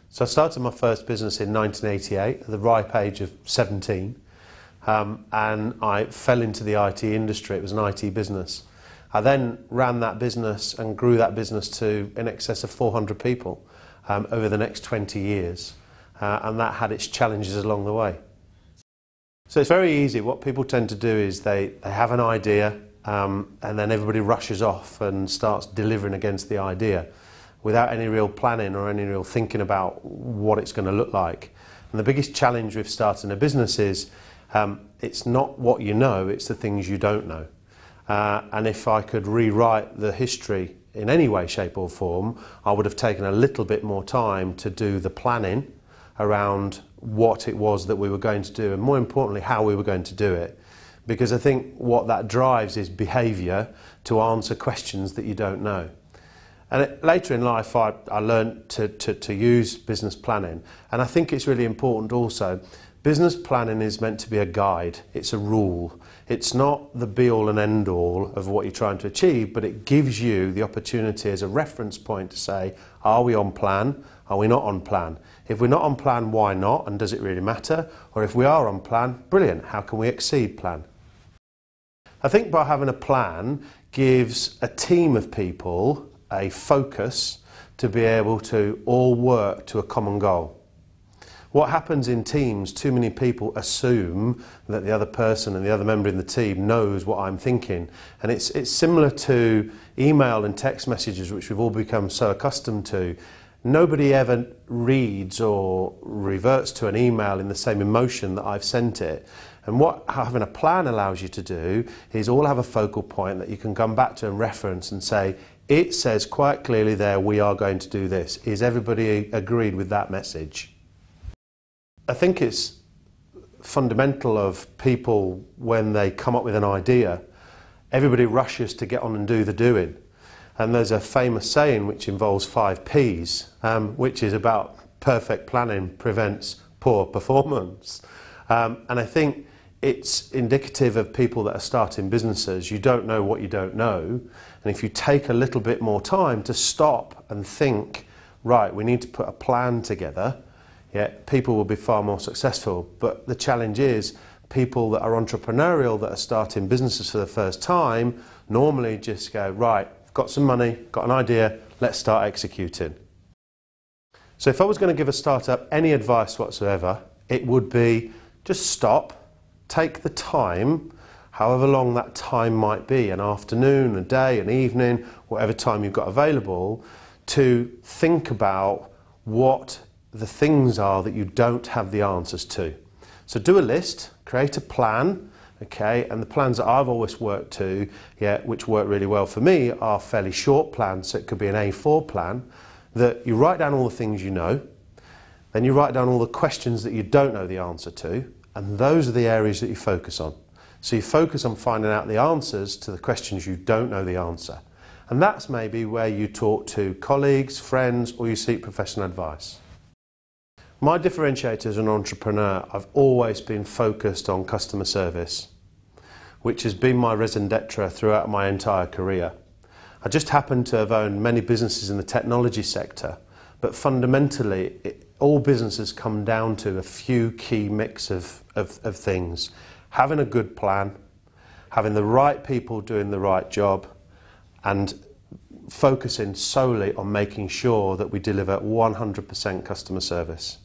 So I started my first business in 1988 at the ripe age of 17, and I fell into the IT industry. It was an IT business. I then ran that business and grew that business to in excess of 400 people over the next 20 years, and that had its challenges along the way. So it's very easy. What people tend to do is they have an idea and then everybody rushes off and starts delivering against the idea without any real planning or any real thinking about what it's going to look like. And the biggest challenge with starting a business is it's not what you know, it's the things you don't know. And if I could rewrite the history in any way, shape or form, I would have taken a little bit more time to do the planning around what it was that we were going to do, and more importantly how we were going to do it. Because I think what that drives is behaviour to answer questions that you don't know. And later in life I learned to use business planning, and I think it's really important also. Business planning is meant to be a guide, it's a rule. It's not the be-all and end-all of what you're trying to achieve, but it gives you the opportunity as a reference point to say, are we on plan? Are we not on plan? If we're not on plan, why not? And does it really matter? Or if we are on plan, brilliant, how can we exceed plan? I think by having a plan gives a team of people a focus to be able to all work to a common goal. What happens in teams, too many people assume that the other person and the other member in the team knows what I'm thinking. And it's similar to email and text messages, which we've all become so accustomed to. Nobody ever reads or reverts to an email in the same emotion that I've sent it. And what having a plan allows you to do is all have a focal point that you can come back to and reference and say, it says quite clearly there, we are going to do this. Is everybody agreed with that message? I think it's fundamental of people when they come up with an idea, everybody rushes to get on and do the doing. And there's a famous saying which involves 5 Ps, which is about perfect planning prevents poor performance. And I think it's indicative of people that are starting businesses. You don't know what you don't know. And if you take a little bit more time to stop and think, right, we need to put a plan together, yeah, people will be far more successful. But the challenge is people that are entrepreneurial, that are starting businesses for the first time, normally just go, right, got some money, got an idea, let's start executing. So if I was going to give a startup any advice whatsoever, it would be just stop, take the time, however long that time might be, an afternoon, a day, an evening, whatever time you've got available, to think about what the things are that you don't have the answers to. So do a list, create a plan, okay, and the plans that I've always worked to, yeah, which work really well for me, are fairly short plans, so it could be an A4 plan, that you write down all the things you know, then you write down all the questions that you don't know the answer to, and those are the areas that you focus on. So you focus on finding out the answers to the questions you don't know the answer. And that's maybe where you talk to colleagues, friends, or you seek professional advice. My differentiator as an entrepreneur, I've always been focused on customer service, which has been my raison d'etre throughout my entire career. I just happen to have owned many businesses in the technology sector, but fundamentally all businesses come down to a few key mix of things. Having a good plan, having the right people doing the right job, and focusing solely on making sure that we deliver 100% customer service.